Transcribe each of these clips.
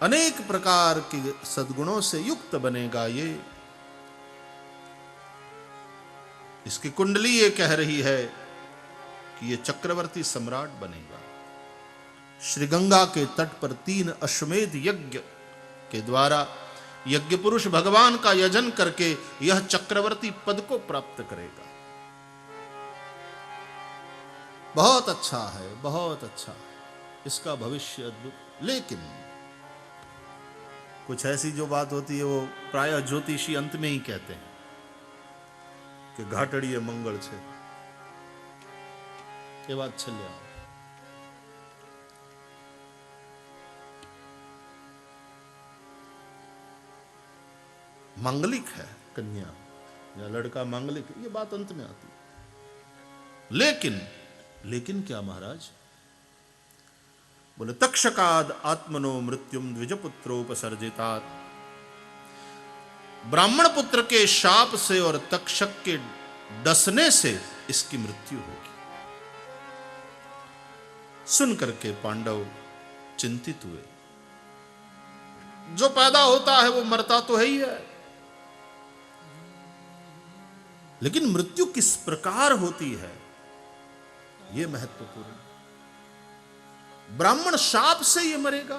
अनेक प्रकार के सद्गुणों से युक्त बनेगा। ये इसकी कुंडली ये कह रही है कि ये चक्रवर्ती सम्राट बनेगा। श्री गंगा के तट पर 3 अश्वमेध यज्ञ के द्वारा यज्ञ पुरुष भगवान का यजन करके यह चक्रवर्ती पद को प्राप्त करेगा। बहुत अच्छा है, बहुत अच्छा है, इसका भविष्य अद्भुत। लेकिन कुछ ऐसी जो बात होती है वो प्रायः ज्योतिषी अंत में ही कहते हैं कि घाटड़ीय मंगल छे, ये बात छल्या। मांगलिक है कन्या या लड़का मांगलिक है, ये बात अंत में आती है। लेकिन क्या महाराज बोले, तक्षकाद आत्मनो मृत्युम द्विजपुत्रोपसर्जितात। ब्राह्मण पुत्र के शाप से और तक्षक के डसने से इसकी मृत्यु होगी। सुन करके पांडव चिंतित हुए। जो पैदा होता है वो मरता तो है ही है, लेकिन मृत्यु किस प्रकार होती है ये महत्वपूर्ण। ब्राह्मण शाप से ये मरेगा।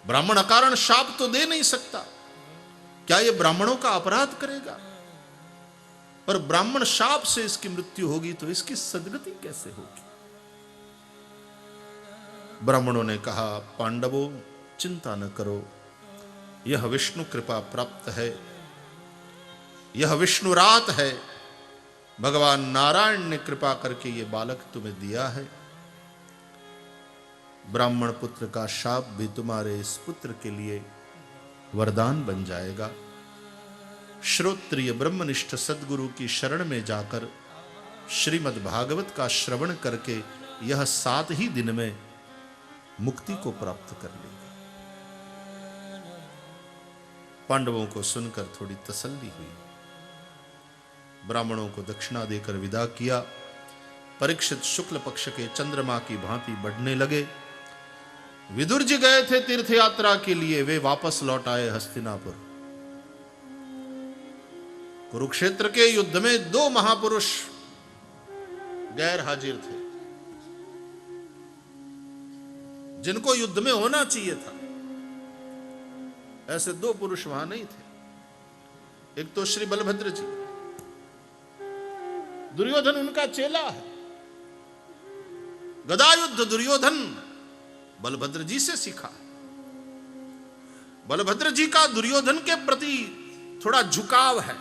ब्राह्मण अकारण शाप तो दे नहीं सकता, क्या ये ब्राह्मणों का अपराध करेगा? पर ब्राह्मण शाप से इसकी मृत्यु होगी तो इसकी सदगति कैसे होगी? ब्राह्मणों ने कहा, पांडवों चिंता न करो, यह विष्णु कृपा प्राप्त है, यह विष्णु रात है। भगवान नारायण ने कृपा करके ये बालक तुम्हें दिया है। ब्राह्मण पुत्र का शाप भी तुम्हारे इस पुत्र के लिए वरदान बन जाएगा। श्रोत्रिय ब्रह्मनिष्ठ सद्गुरु की शरण में जाकर श्रीमद् भागवत का श्रवण करके यह 7 ही दिन में मुक्ति को प्राप्त कर लेगा। पांडवों को सुनकर थोड़ी तसल्ली हुई। ब्राह्मणों को दक्षिणा देकर विदा किया। परीक्षित शुक्ल पक्ष के चंद्रमा की भांति बढ़ने लगे। विदुर जी गए थे तीर्थ यात्रा के लिए, वे वापस लौट आए हस्तिनापुर। कुरुक्षेत्र के युद्ध में 2 महापुरुष गैर हाजिर थे, जिनको युद्ध में होना चाहिए था। ऐसे 2 पुरुष वहां नहीं थे। एक तो श्री बलभद्र जी, दुर्योधन उनका चेला है। गदा युद्ध दुर्योधन बलभद्र जी से सीखा। बलभद्र जी का दुर्योधन के प्रति थोड़ा झुकाव है।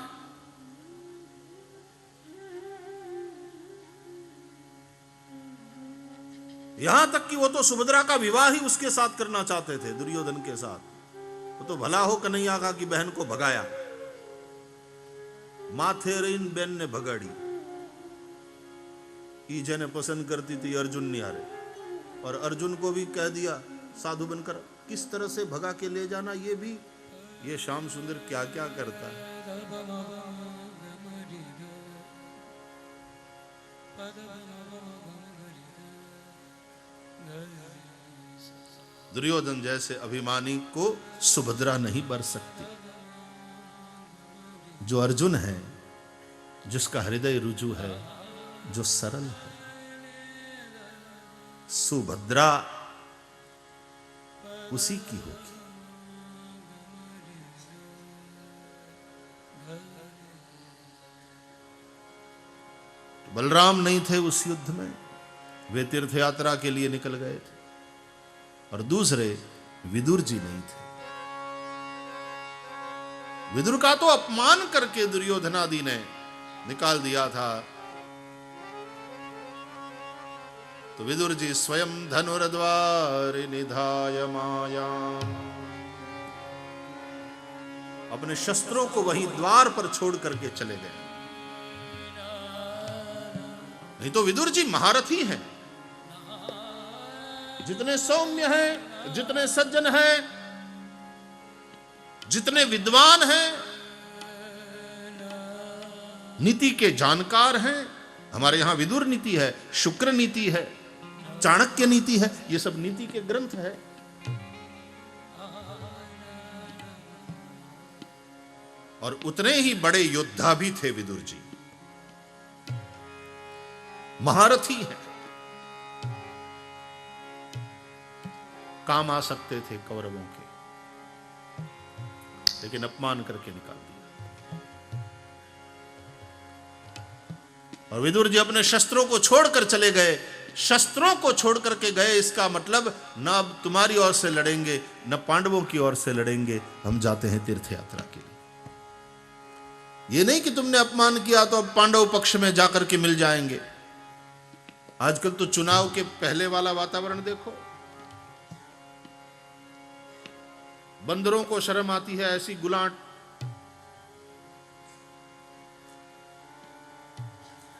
यहां तक कि वो तो सुभद्रा का विवाह ही उसके साथ करना चाहते थे, दुर्योधन के साथ। वो तो भला हो कन्हैया का कि बहन को भगाया। माथे रहीन बहन ने भगाड़ी। ईजे पसंद करती थी अर्जुन निहारे, और अर्जुन को भी कह दिया साधु बनकर किस तरह से भगा के ले जाना। ये भी, ये श्याम सुंदर क्या क्या करता है। दुर्योधन जैसे अभिमानी को सुभद्रा नहीं बर सकती। जो अर्जुन है, जिसका हृदय रुजु है, जो सरल है, सुभद्रा उसी की होगी। बलराम नहीं थे उस युद्ध में, वे तीर्थ यात्रा के लिए निकल गए थे। और दूसरे विदुर जी नहीं थे। विदुर का तो अपमान करके दुर्योधनादि ने निकाल दिया था। तो विदुर जी स्वयं धनुर्द्वार निधाय माया, अपने शस्त्रों को वहीं द्वार पर छोड़ करके चले गए। नहीं तो विदुर जी महारथी हैं। जितने सौम्य हैं, जितने सज्जन हैं, जितने विद्वान हैं, नीति के जानकार हैं। हमारे यहां विदुर नीति है, शुक्र नीति है, चाणक्य नीति है, ये सब नीति के ग्रंथ है। और उतने ही बड़े योद्धा भी थे विदुर जी, महारथी हैं, काम आ सकते थे कौरवों के, लेकिन अपमान करके निकाल दिया। और विदुर जी अपने शस्त्रों को छोड़कर चले गए। शस्त्रों को छोड़ करके गए, इसका मतलब न अब तुम्हारी ओर से लड़ेंगे न पांडवों की ओर से लड़ेंगे, हम जाते हैं तीर्थ यात्रा के लिए। ये नहीं कि तुमने अपमान किया तो अब पांडव पक्ष में जाकर के मिल जाएंगे। आजकल तो चुनाव के पहले वाला वातावरण देखो, बंदरों को शर्म आती है ऐसी गुलाट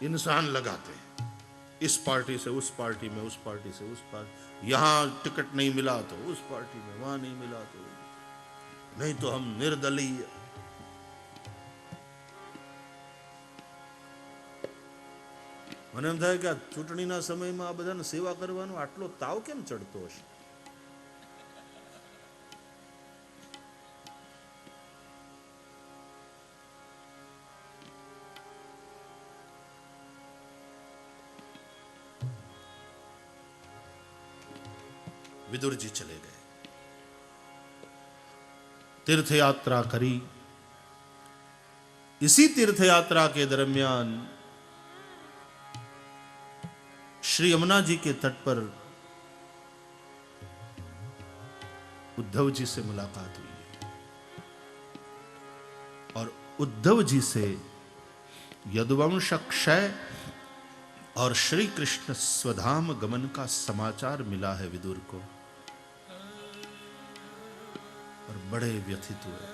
इंसान लगाते हैं, इस पार्टी से उस पार्टी में, उस पार्टी से उस पार्टी, यहां टिकट नहीं मिला तो उस पार्टी में, वहां नहीं मिला तो नहीं, तो हम निर्दलीय। મને એમ થાય કે આ ચૂંટણીના સમયમાં આ બધાને સેવા કરવાનો આટલો તાવ કેમ ચડતો હશે? विदुर जी चले गए, तीर्थ यात्रा करी। इसी तीर्थ यात्रा के दरमियान श्री यमुना जी के तट पर उद्धव जी से मुलाकात हुई और उद्धव जी से यदुवंश क्षय और श्री कृष्ण स्वधाम गमन का समाचार मिला है विदुर को, और बड़े व्यथित हुए।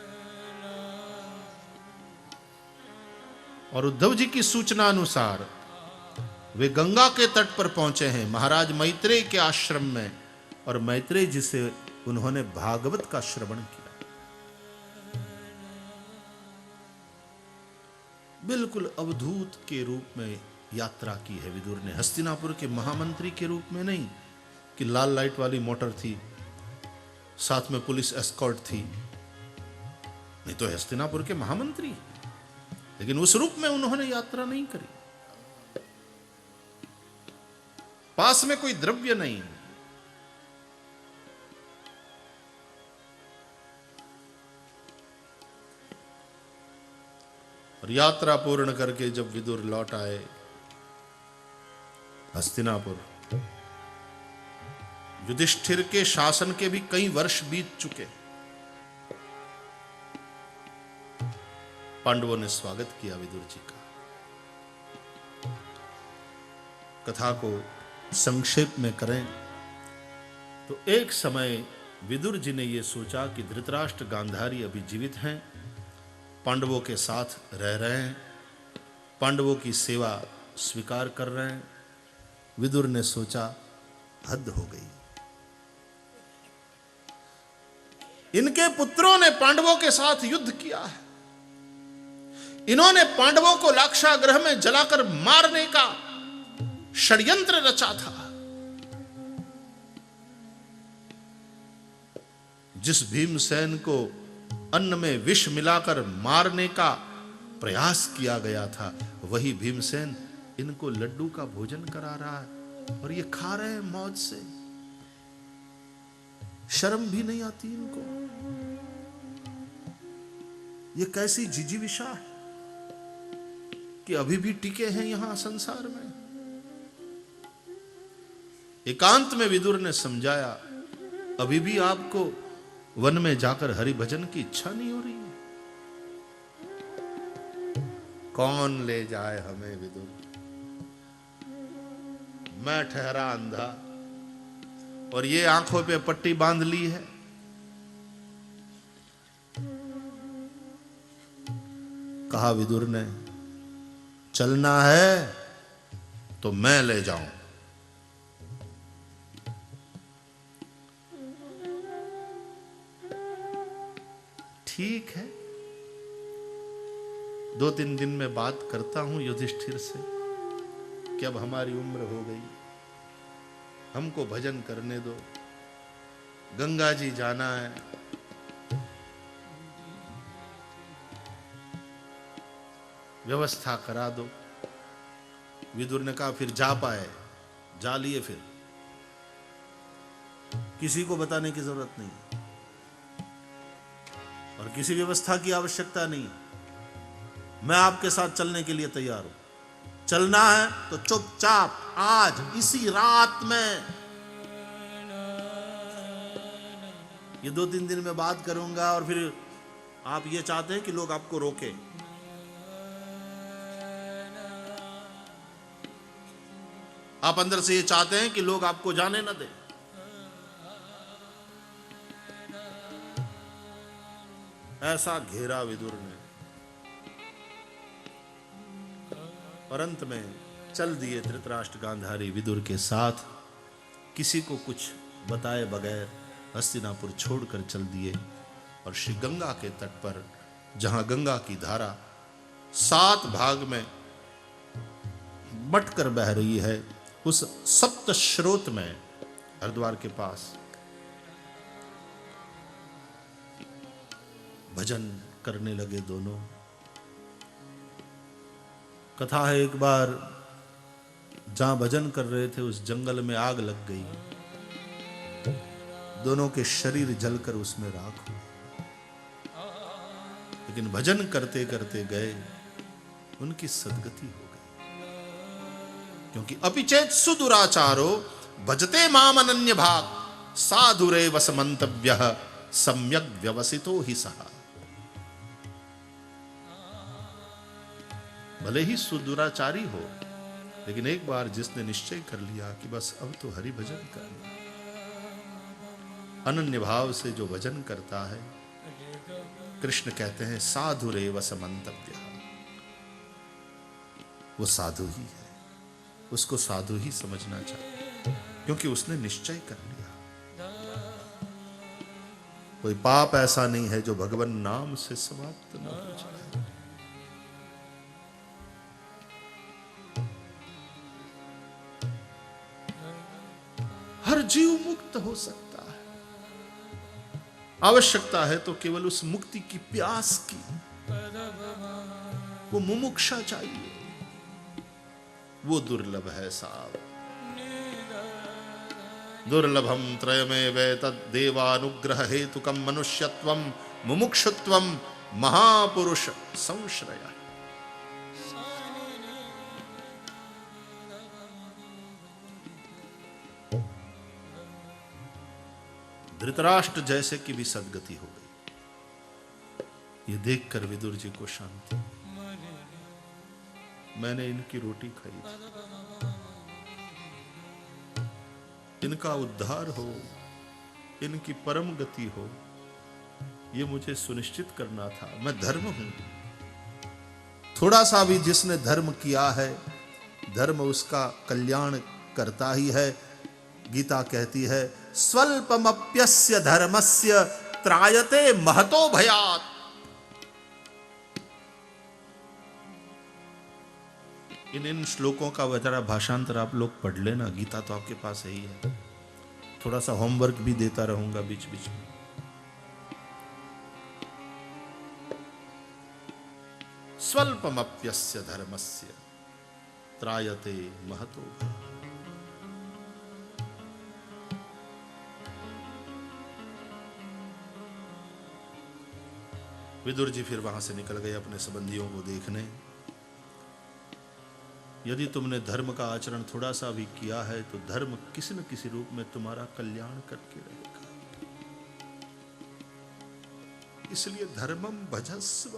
और उद्धव जी की सूचना अनुसार वे गंगा के तट पर पहुंचे हैं, महाराज मैत्रेय के आश्रम में, और मैत्रेय जी से उन्होंने भागवत का श्रवण किया। बिल्कुल अवधूत के रूप में यात्रा की है विदुर ने, हस्तिनापुर के महामंत्री के रूप में नहीं कि लाल लाइट वाली मोटर थी, साथ में पुलिस एस्कॉर्ट थी, नहीं तो हस्तिनापुर के महामंत्री, लेकिन उस रूप में उन्होंने यात्रा नहीं करी। पास में कोई द्रव्य नहीं, और यात्रा पूर्ण करके जब विदुर लौट आए हस्तिनापुर, युधिष्ठिर के शासन के भी कई वर्ष बीत चुके। पांडवों ने स्वागत किया विदुर जी का। कथा को संक्षेप में करें तो एक समय विदुर जी ने यह सोचा कि धृतराष्ट्र गांधारी अभी जीवित हैं, पांडवों के साथ रह रहे हैं, पांडवों की सेवा स्वीकार कर रहे हैं। विदुर ने सोचा हद हो गई, इनके पुत्रों ने पांडवों के साथ युद्ध किया है, इन्होंने पांडवों को लाक्षागृह में जलाकर मारने का षड्यंत्र रचा था। जिस भीमसेन को अन्न में विष मिलाकर मारने का प्रयास किया गया था, वही भीमसेन इनको लड्डू का भोजन करा रहा है और ये खा रहे हैं मौज से। शर्म भी नहीं आती इनको। ये कैसी जिजीविषा है कि अभी भी टिके हैं यहां संसार में। एकांत में विदुर ने समझाया, अभी भी आपको वन में जाकर हरि भजन की इच्छा नहीं हो रही है? कौन ले जाए हमें विदुर, मैं ठहरा अंधा और ये आंखों पे पट्टी बांध ली है। कहा विदुर ने, चलना है तो मैं ले जाऊं। ठीक है, 2-3 दिन में बात करता हूं युधिष्ठिर से कि अब हमारी उम्र हो गई, हमको भजन करने दो, गंगा जी जाना है। व्यवस्था करा दो। विदुर ने कहा फिर जा पाए, जा लिए, फिर किसी को बताने की जरूरत नहीं और किसी व्यवस्था की आवश्यकता नहीं। मैं आपके साथ चलने के लिए तैयार हूं। चलना है तो चुपचाप आज इसी रात में, ये 2-3 दिन में बात करूंगा और फिर आप ये चाहते हैं कि लोग आपको रोके। आप अंदर से ये चाहते हैं कि लोग आपको जाने न दें। ऐसा घेरा विदुर ने और अंत में चल दिए धृतराष्ट्र गांधारी विदुर के साथ, किसी को कुछ बताए बगैर हस्तिनापुर छोड़कर चल दिए। और श्री गंगा के तट पर, जहां गंगा की धारा 7 भाग में बटकर बह रही है, उस सप्त स्रोत में हरिद्वार के पास भजन करने लगे दोनों। कथा है एक बार जहां भजन कर रहे थे उस जंगल में आग लग गई, दोनों के शरीर जलकर उसमें राख हुए। लेकिन भजन करते करते गए, उनकी सद्गति हो गई, क्योंकि अपिचेत सुदुराचारो भजते माम अनन्य भाग साधुरे वसमंतव्यः सम्यक व्यवसितो ही सहा। भले ही सुदुराचारी हो, लेकिन एक बार जिसने निश्चय कर लिया कि बस अब तो हरि भजन करना, अनन्य भाव से जो भजन करता है, कृष्ण कहते हैं साधुरेव समंतव्यः, वो साधु ही है, उसको साधु ही समझना चाहिए, क्योंकि उसने निश्चय कर लिया। कोई पाप ऐसा नहीं है जो भगवान नाम से समाप्त न हो जाए। हर जीव मुक्त हो सकता है, आवश्यकता है तो केवल उस मुक्ति की प्यास की, वो मुमुक्षा चाहिए, वो दुर्लभ है साहब। दुर्लभम त्रयमेवैतद् देवानुग्रह हेतुकम मनुष्यत्वम मुमुक्षुत्वम महापुरुष संश्रय। धृतराष्ट्र जैसे की भी सद्गति हो गई। ये देखकर विदुर जी को शांति, मैंने इनकी रोटी खाई थी, इनका उद्धार हो, इनकी परम गति हो, ये मुझे सुनिश्चित करना था। मैं धर्म हूं, थोड़ा सा भी जिसने धर्म किया है, धर्म उसका कल्याण करता ही है। गीता कहती है स्वल्पमप्यस्य धर्मस्य त्रायते महतो भयात्। इन श्लोकों का जरा भाषांतर आप लोग पढ़ लेना, गीता तो आपके पास ही है। थोड़ा सा होमवर्क भी देता रहूंगा बीच बीच में। स्वल्पमप्यस्य धर्मस्य त्रायते महतो भयात्। विदुर जी फिर वहां से निकल गए अपने संबंधियों को देखने। यदि तुमने धर्म का आचरण थोड़ा सा भी किया है तो धर्म किसी न किसी रूप में तुम्हारा कल्याण करके रहेगा, इसलिए धर्मम भजस्व।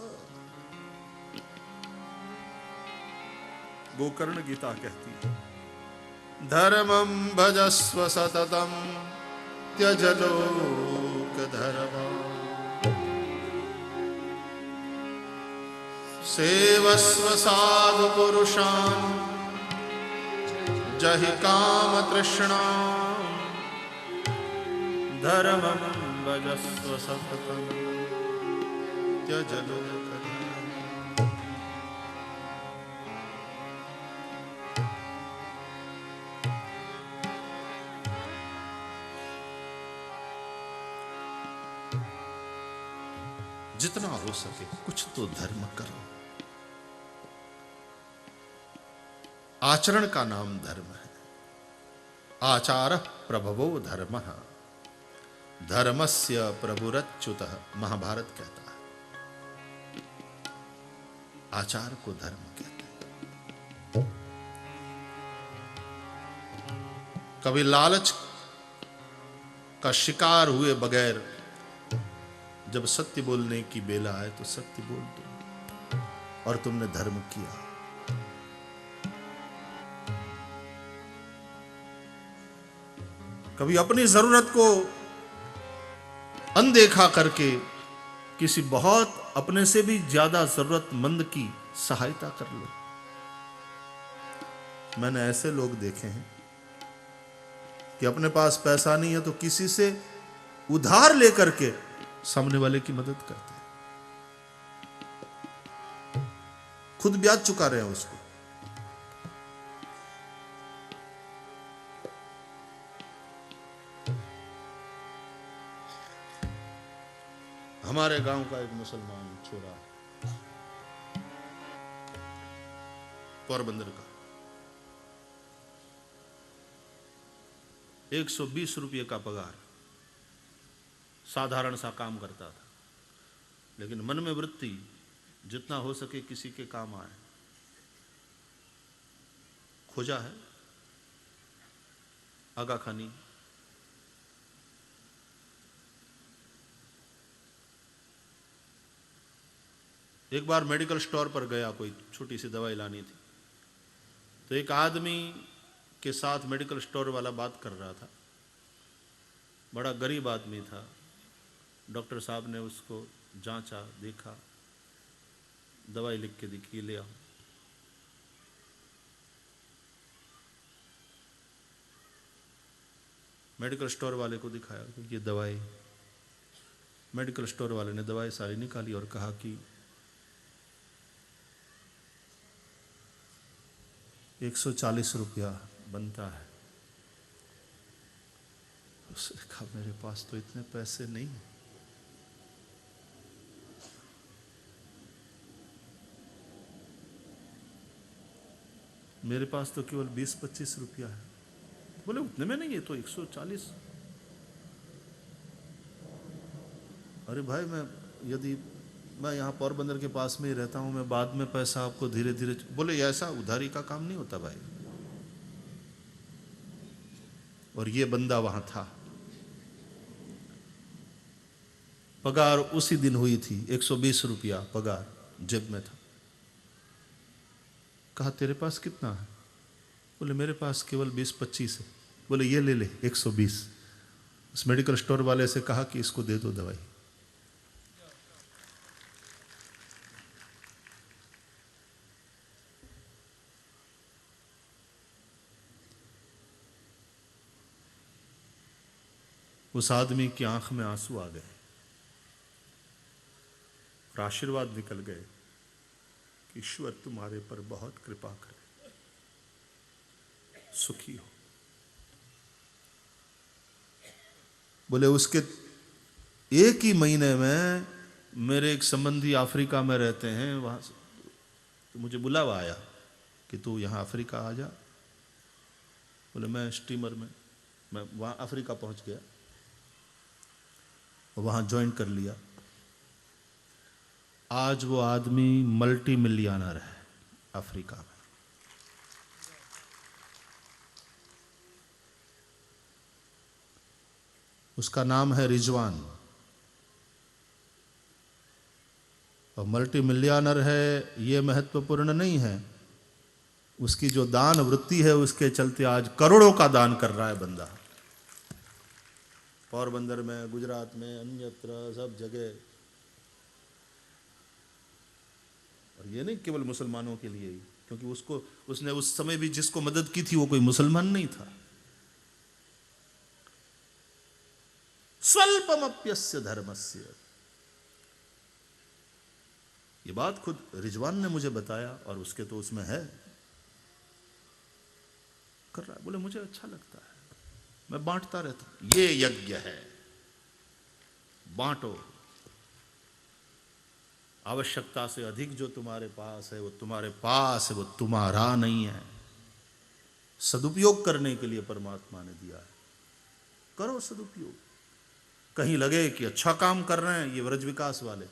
गोकर्ण गीता कहती है धर्मम भजस्व सततम त्यज लोक धर्म सेवस्व साधु पुरुषान् जहि काम तृष्णा धर्मं भजस्व सततं त्यज लोक धर्म। जितना हो सके कुछ तो धर्म करो। आचरण का नाम धर्म है। आचार प्रभवो धर्म, धर्मस्य प्रभुरच्युतः, महाभारत कहता है। आचार को धर्म कहते हैं। कभी लालच का शिकार हुए बगैर जब सत्य बोलने की बेला आए तो सत्य बोल दो, और तुमने धर्म किया। कभी अपनी जरूरत को अनदेखा करके किसी बहुत अपने से भी ज्यादा जरूरतमंद की सहायता कर लो। मैंने ऐसे लोग देखे हैं कि अपने पास पैसा नहीं है तो किसी से उधार लेकर के सामने वाले की मदद करते हैं, खुद ब्याज चुका रहे हैं उसको। हमारे गांव का एक मुसलमान छोरा, पोरबंदर का, 120 रुपये का पगार, साधारण सा काम करता था, लेकिन मन में वृत्ति जितना हो सके किसी के काम आए। खोजा है आगा खानी, एक बार मेडिकल स्टोर पर गया, कोई छोटी सी दवाई लानी थी, तो एक आदमी के साथ मेडिकल स्टोर वाला बात कर रहा था। बड़ा गरीब आदमी था। डॉक्टर साहब ने उसको जांचा, देखा, दवाई लिख के दी कि ले आओ। मेडिकल स्टोर वाले को दिखाया कि ये दवाई। मेडिकल स्टोर वाले ने दवाई सारी निकाली और कहा कि 140 रुपया बनता है। उसने कहा मेरे पास तो इतने पैसे नहीं है। मेरे पास तो केवल 20-25 रुपया है। बोले उतने में नहीं है तो 140। अरे भाई, यदि मैं यहाँ पोरबंदर के पास में ही रहता हूँ, मैं बाद में पैसा आपको धीरे धीरे। बोले ऐसा उधारी का काम नहीं होता भाई। और ये बंदा वहां था, पगार उसी दिन हुई थी, 120 रुपया पगार जेब में था। कहा तेरे पास कितना है? बोले मेरे पास केवल 20-25 है। बोले ये ले 120। उस मेडिकल स्टोर वाले से कहा कि इसको दे दो दवाई। उस आदमी की आंख में आंसू आ गए और आशीर्वाद निकल गए कि ईश्वर तुम्हारे पर बहुत कृपा करे, सुखी हो। बोले उसके एक ही महीने में मेरे एक संबंधी अफ्रीका में रहते हैं, वहां से तो मुझे बुलावा आया कि तू यहाँ अफ्रीका आ जा। बोले मैं स्टीमर में, मैं वहाँ अफ्रीका पहुँच गया, वहाँ ज्वाइन कर लिया। आज वो आदमी मल्टी मिलियनर है अफ्रीका में। उसका नाम है रिजवान, और मल्टी मिलियनर है ये महत्वपूर्ण नहीं है, उसकी जो दान वृत्ति है उसके चलते आज करोड़ों का दान कर रहा है बंदा। पोरबंदर में, गुजरात में, अन्यत्र सब जगह। और ये नहीं केवल मुसलमानों के लिए ही, क्योंकि उसने उस समय भी जिसको मदद की थी वो कोई मुसलमान नहीं था। स्वल्पमप्यस्य धर्मस्य, ये बात खुद रिजवान ने मुझे बताया, और उसके तो उसमें है, कर रहा है। बोले मुझे अच्छा लगता है, मैं बांटता रहता हूं। ये यज्ञ है, बांटो। आवश्यकता से अधिक जो तुम्हारे पास है वो तुम्हारे पास है, वो तुम्हारा नहीं है। सदुपयोग करने के लिए परमात्मा ने दिया है, करो सदुपयोग। कहीं लगे कि अच्छा काम कर रहे हैं ये व्रज विकास वाले,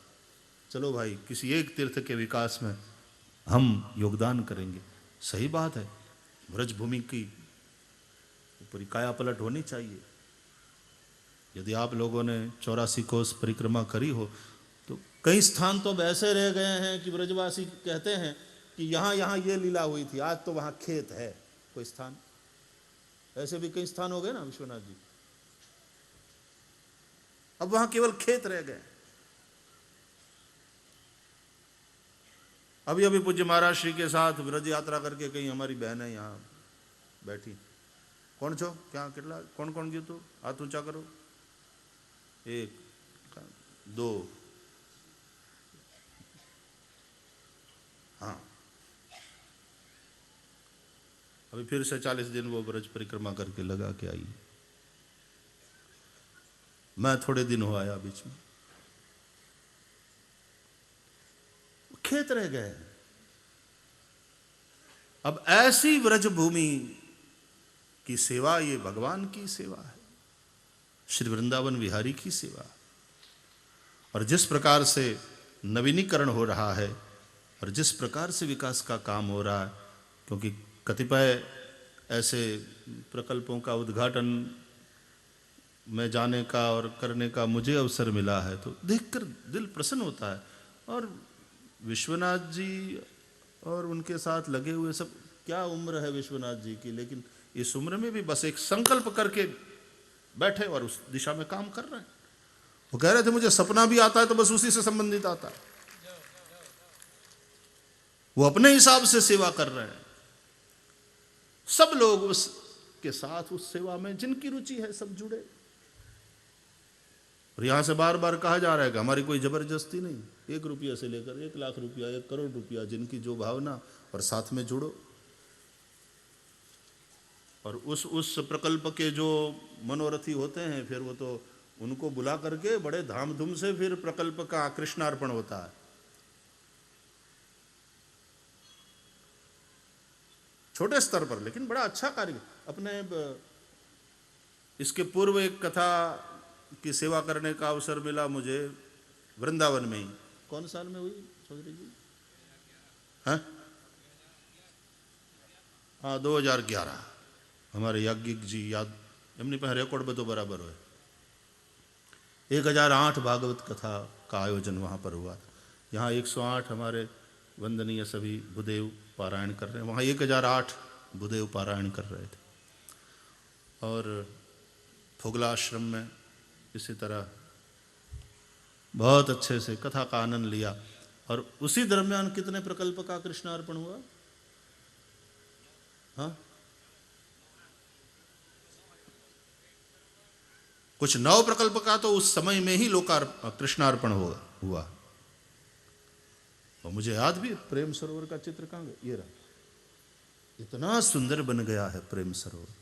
चलो भाई किसी एक तीर्थ के विकास में हम योगदान करेंगे, सही बात है। व्रज भूमि की पूरी काया पलट होनी चाहिए। यदि आप लोगों ने 84 कोस परिक्रमा करी हो तो कई स्थान तो अब ऐसे रह गए हैं कि ब्रजवासी कहते हैं कि यहाँ यहाँ ये लीला हुई थी, आज तो वहाँ खेत है। कोई स्थान ऐसे भी कई स्थान हो गए ना विश्वनाथ जी, अब वहां केवल खेत रह गए। अभी अभी पूज्य महाराज श्री के साथ ब्रज यात्रा करके कई हमारी बहनें यहाँ बैठी, कौन छो क्या कितना कौन कौन गयो तो हाथ ऊंचा करो, 1 2 हाँ। अभी फिर से 40 दिन वो ब्रज परिक्रमा करके लगा के आई। मैं थोड़े दिन हो आया बीच में, खेत रह गए। अब ऐसी व्रज भूमि की सेवा, ये भगवान की सेवा है, श्री वृंदावन विहारी की सेवा। और जिस प्रकार से नवीनीकरण हो रहा है और जिस प्रकार से विकास का काम हो रहा है, क्योंकि कतिपय ऐसे प्रकल्पों का उद्घाटन में जाने का और करने का मुझे अवसर मिला है, तो देखकर दिल प्रसन्न होता है। और विश्वनाथ जी और उनके साथ लगे हुए सब, क्या उम्र है विश्वनाथ जी की, लेकिन इस उम्र में भी बस एक संकल्प करके बैठे और उस दिशा में काम कर रहे हैं। वो कह रहे थे मुझे सपना भी आता है तो बस उसी से संबंधित आता है। वो अपने हिसाब से सेवा कर रहे हैं। सब लोग उसके साथ उस सेवा में जिनकी रुचि है सब जुड़े। और यहां से बार बार कहा जा रहा है कि हमारी कोई जबरदस्ती नहीं, 1 रुपया से लेकर 1 लाख रुपया, 1 करोड़ रुपया, जिनकी जो भावना, और साथ में जुड़ो। और उस प्रकल्प के जो मनोरथी होते हैं, फिर वो तो उनको बुला करके बड़े धामधूम से फिर प्रकल्प का कृष्णार्पण होता है। छोटे स्तर पर, लेकिन बड़ा अच्छा कार्य। अपने इसके पूर्व एक कथा की सेवा करने का अवसर मिला मुझे वृंदावन में ही। कौन साल में हुई चौधरी जी? हाँ 2011। हमारे याज्ञिक जी याद एमनी पर रिकॉर्ड बदो बराबर हो। 1008 भागवत कथा का आयोजन वहाँ पर हुआ था। यहाँ 108 हमारे वंदनीय सभी भूदेव पारायण कर रहे हैं, वहाँ 1008 भूदेव पारायण कर रहे थे। और फोगला आश्रम में इसी तरह बहुत अच्छे से कथा का आनंद लिया। और उसी दरमियान कितने प्रकल्प का कृष्णार्पण हुआ? हाँ, कुछ 9 प्रकल्प का तो उस समय में ही कृष्णार्पण हुआ। और मुझे याद भी, प्रेम सरोवर का चित्र कहाँ गया? ये रहा, इतना सुंदर बन गया है प्रेम सरोवर।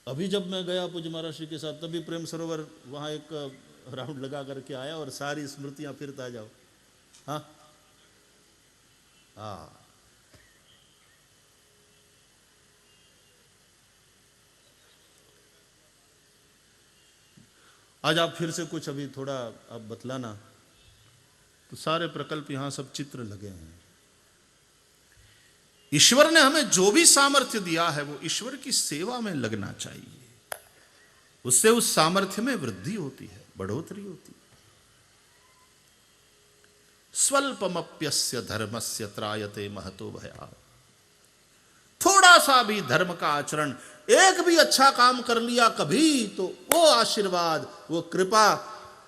अभी जब मैं गया पूज्य महाराज श्री के साथ, तभी प्रेम सरोवर वहां एक राउंड लगा करके आया और सारी स्मृतियां फिर ताजा जाओ। हाँ हाँ, आज आप फिर से कुछ अभी थोड़ा आप बतलाना। तो सारे प्रकल्प यहां सब चित्र लगे हैं। ईश्वर ने हमें जो भी सामर्थ्य दिया है वो ईश्वर की सेवा में लगना चाहिए। उससे उस सामर्थ्य में वृद्धि होती है, बढ़ोतरी होती है। स्वल्पमप्यस्य धर्मस्य त्रायते महतो भयात्। थोड़ा सा भी धर्म का आचरण, एक भी अच्छा काम कर लिया कभी, तो वो आशीर्वाद, वो कृपा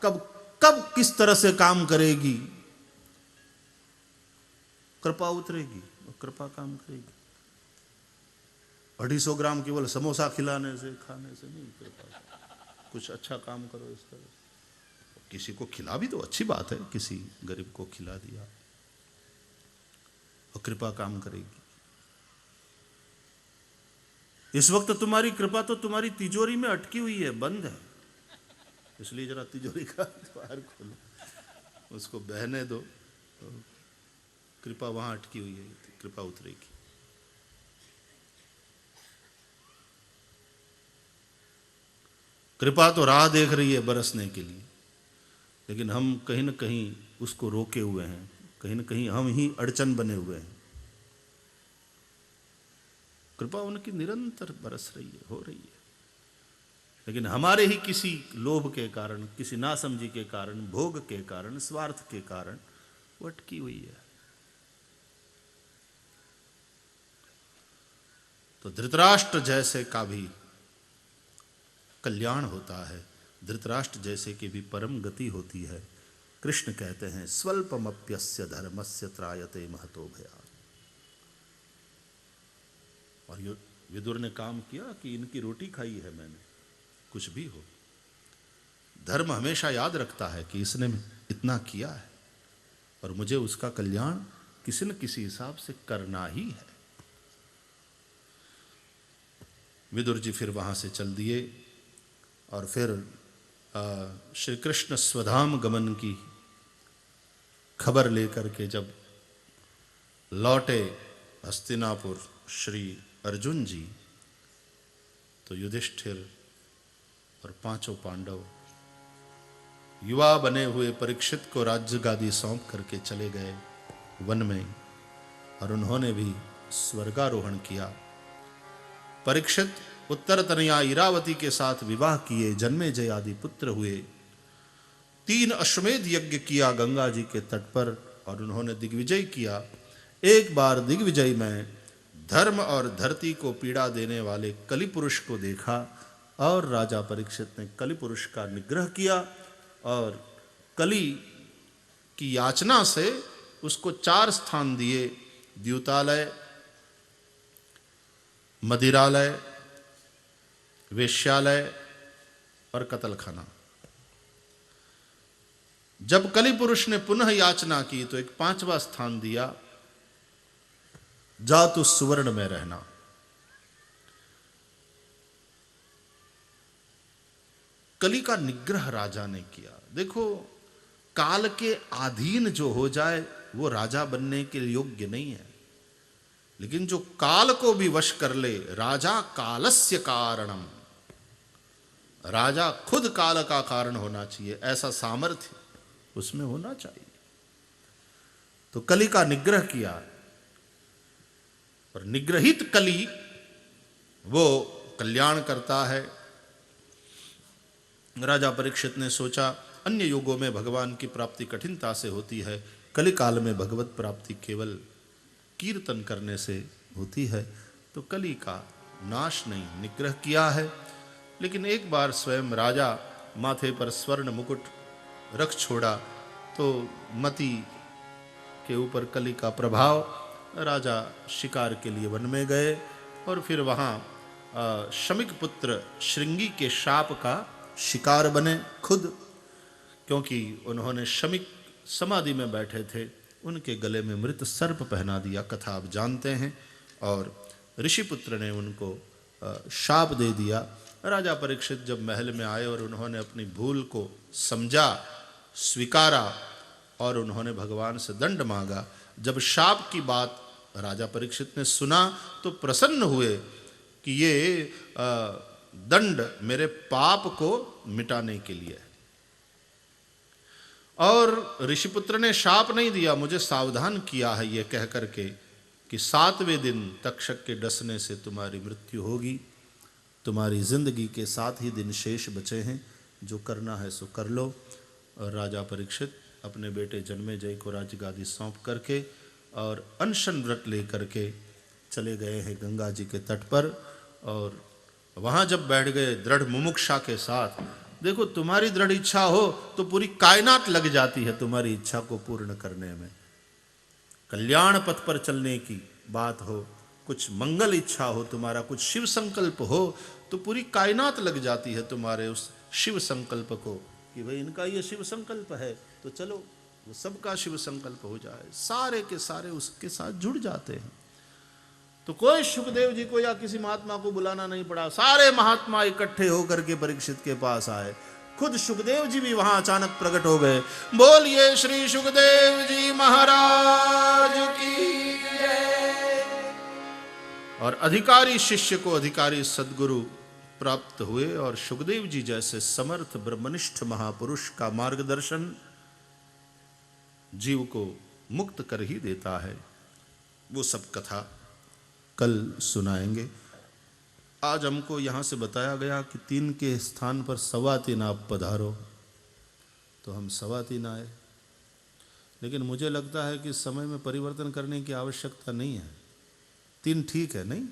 कब कब किस तरह से काम करेगी, कृपा उतरेगी, वो कृपा काम करेगी। 250 ग्राम केवल समोसा खिलाने से, खाने से नहीं कृपा। कुछ अच्छा काम करो इस तरह। किसी को खिला भी तो अच्छी बात है, किसी गरीब को खिला दिया, वो कृपा काम करेगी। इस वक्त तुम्हारी कृपा तो तुम्हारी तिजोरी में अटकी हुई है, बंद है, इसलिए जरा तिजोरी का द्वार खोलो, उसको बहने दो, तो कृपा वहां अटकी हुई है, कृपा उतरेगी। कृपा तो राह देख रही है बरसने के लिए, लेकिन हम कहीं न कहीं उसको रोके हुए हैं, कहीं न कहीं हम ही अड़चन बने हुए हैं। कृपा उनकी निरंतर बरस रही है, हो रही है, लेकिन हमारे ही किसी लोभ के कारण, किसी नासमझी के कारण, भोग के कारण, स्वार्थ के कारण वो अटकी हुई है। तो धृतराष्ट्र जैसे का भी कल्याण होता है, धृतराष्ट्र जैसे की भी परम गति होती है। कृष्ण कहते हैं स्वल्पमप्यस्य धर्मस्य त्रायते महतो भयात्। और विदुर ने काम किया कि इनकी रोटी खाई है मैंने, कुछ भी हो, धर्म हमेशा याद रखता है कि इसने इतना किया है और मुझे उसका कल्याण किसी न किसी हिसाब से करना ही है। विदुर जी फिर वहां से चल दिए और फिर श्री कृष्ण स्वधाम गमन की खबर लेकर के जब लौटे हस्तिनापुर श्री अर्जुन जी, तो युधिष्ठिर और पांचों पांडव युवा बने हुए परीक्षित को राज्य गादी सौंप करके चले गए वन में, और उन्होंने भी स्वर्गारोहण किया। परीक्षित उत्तर तनया इरावती के साथ विवाह किए, जन्मेजय आदि पुत्र हुए, 3 अश्वमेध यज्ञ किया गंगा जी के तट पर, और उन्होंने दिग्विजय किया। एक बार दिग्विजय में धर्म और धरती को पीड़ा देने वाले कलि पुरुष को देखा, और राजा परीक्षित ने कलि पुरुष का निग्रह किया और कलि की याचना से उसको 4 स्थान दिए, द्यूतालय, मदिरालय, वेश्यालय और कत्लखाना। जब कलि पुरुष ने पुनः याचना की तो एक 5वां स्थान दिया, जा तू सुवर्ण में रहना। कलि का निग्रह राजा ने किया। देखो, काल के अधीन जो हो जाए वो राजा बनने के योग्य नहीं है, लेकिन जो काल को भी वश कर ले, राजा कालस्य कारणम, राजा खुद काल का कारण होना चाहिए, ऐसा सामर्थ्य उसमें होना चाहिए। तो कलि का निग्रह किया, और निग्रहित कलि वो कल्याण करता है। राजा परीक्षित ने सोचा अन्य युगों में भगवान की प्राप्ति कठिनता से होती है, कलि काल में भगवत प्राप्ति केवल कीर्तन करने से होती है, तो कलि का नाश नहीं, निग्रह किया है। लेकिन एक बार स्वयं राजा माथे पर स्वर्ण मुकुट रख छोड़ा तो मति के ऊपर कलि का प्रभाव, राजा शिकार के लिए वन में गए, और फिर वहाँ शमिक पुत्र श्रृंगी के शाप का शिकार बने खुद, क्योंकि उन्होंने शमिक समाधि में बैठे थे, उनके गले में मृत सर्प पहना दिया, कथा आप जानते हैं, और ऋषिपुत्र ने उनको शाप दे दिया। राजा परीक्षित जब महल में आए और उन्होंने अपनी भूल को समझा, स्वीकारा, और उन्होंने भगवान से दंड मांगा। जब शाप की बात राजा परीक्षित ने सुना तो प्रसन्न हुए कि ये दंड मेरे पाप को मिटाने के लिए है। और ऋषिपुत्र ने शाप नहीं दिया, मुझे सावधान किया है ये कह करके कि 7वें दिन तक्षक के डसने से तुम्हारी मृत्यु होगी, तुम्हारी जिंदगी के 7 ही दिन शेष बचे हैं, जो करना है सो कर लो। और राजा परीक्षित अपने बेटे जन्मेजय को राजगादी सौंप करके और अनशन व्रत लेकर के चले गए हैं गंगा जी के तट पर, और वहाँ जब बैठ गए दृढ़ मुमुक्षा के साथ, देखो तुम्हारी दृढ़ इच्छा हो तो पूरी कायनात लग जाती है तुम्हारी इच्छा को पूर्ण करने में। कल्याण पथ पर चलने की बात हो, कुछ मंगल इच्छा हो, तुम्हारा कुछ शिव संकल्प हो, तो पूरी कायनात लग जाती है तुम्हारे उस शिव संकल्प को कि भाई इनका ये शिव संकल्प है तो चलो वो सबका शिव संकल्प हो जाए, सारे के सारे उसके साथ जुड़ जाते हैं। तो कोई सुखदेव जी को या किसी महात्मा को बुलाना नहीं पड़ा, सारे महात्मा इकट्ठे होकर के परीक्षित के पास आए। खुद सुखदेव जी भी वहां अचानक प्रकट हो गए। बोलिए श्री सुखदेव जी महाराज की जय। और अधिकारी शिष्य को अधिकारी सद्गुरु प्राप्त हुए और सुखदेव जी जैसे समर्थ ब्रह्मनिष्ठ महापुरुष का मार्गदर्शन जीव को मुक्त कर ही देता है, वो सब कथा कल सुनाएंगे। आज हमको यहाँ से बताया गया कि 3 के स्थान पर 3.15 आप पधारो, तो हम 3.15 आए। लेकिन मुझे लगता है कि समय में परिवर्तन करने की आवश्यकता नहीं है। 3 ठीक है, नहीं?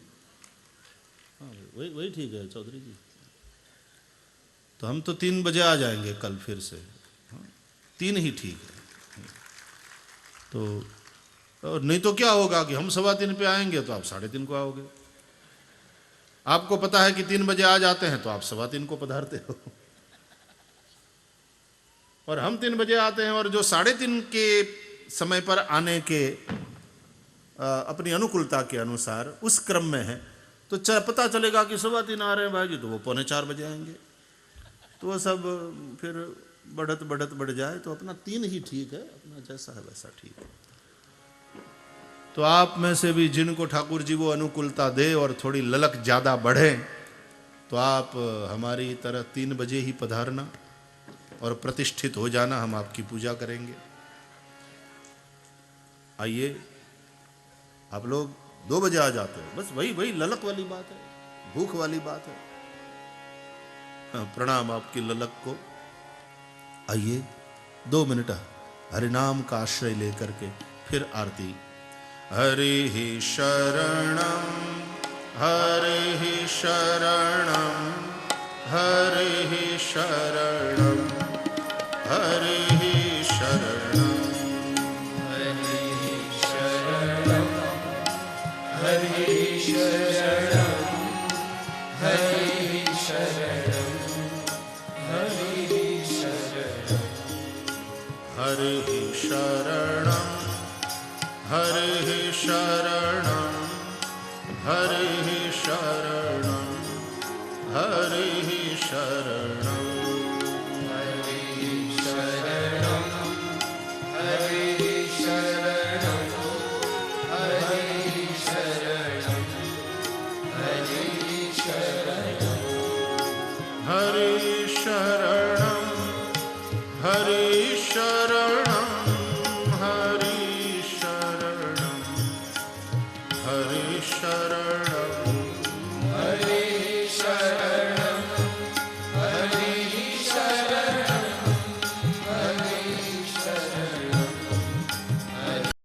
हाँ, वही ठीक है चौधरी जी। तो हम तो 3 बजे आ जाएंगे कल फिर से। 3 ही ठीक है। तो और नहीं तो क्या होगा कि हम 3:15 पे आएंगे तो आप 3:30 को आओगे। आपको पता है कि 3 बजे आ जाते हैं तो आप 3:15 को पधारते हो, और हम 3 बजे आते हैं और जो 3:30 के समय पर आने के अपनी अनुकूलता के अनुसार उस क्रम में है, तो पता चलेगा कि 3:15 आ रहे हैं भाई जी, तो वो 3:45 बजे आएंगे। तो वो सब फिर बढ़त बढ़ जाए, तो अपना 3 ही ठीक है, अपना जैसा है वैसा ठीक है। तो आप में से भी जिनको ठाकुर जी वो अनुकूलता दे और थोड़ी ललक ज़्यादा बढ़े, तो आप हमारी तरह 3 बजे ही पधारना और प्रतिष्ठित हो जाना, हम आपकी पूजा करेंगे। आइए, आप लोग 2 बजे आ जाते हो, बस वही ललक वाली बात है, भूख वाली बात है। प्रणाम आपकी ललक को। आइए 2 मिनट हरिनाम का आश्रय लेकर के फिर आरती। हरि शरणं हरि शरणं हरि शरणं हरि शरणं हरि शरणं हरि शरणं हरि शरणं हरि शरणं हरि शरणं हरि शरणं हरि शरणं हरि शरणं हरि शरणं हरि शरणं हरि शरणं हरि शरणं हरि शरणं हरि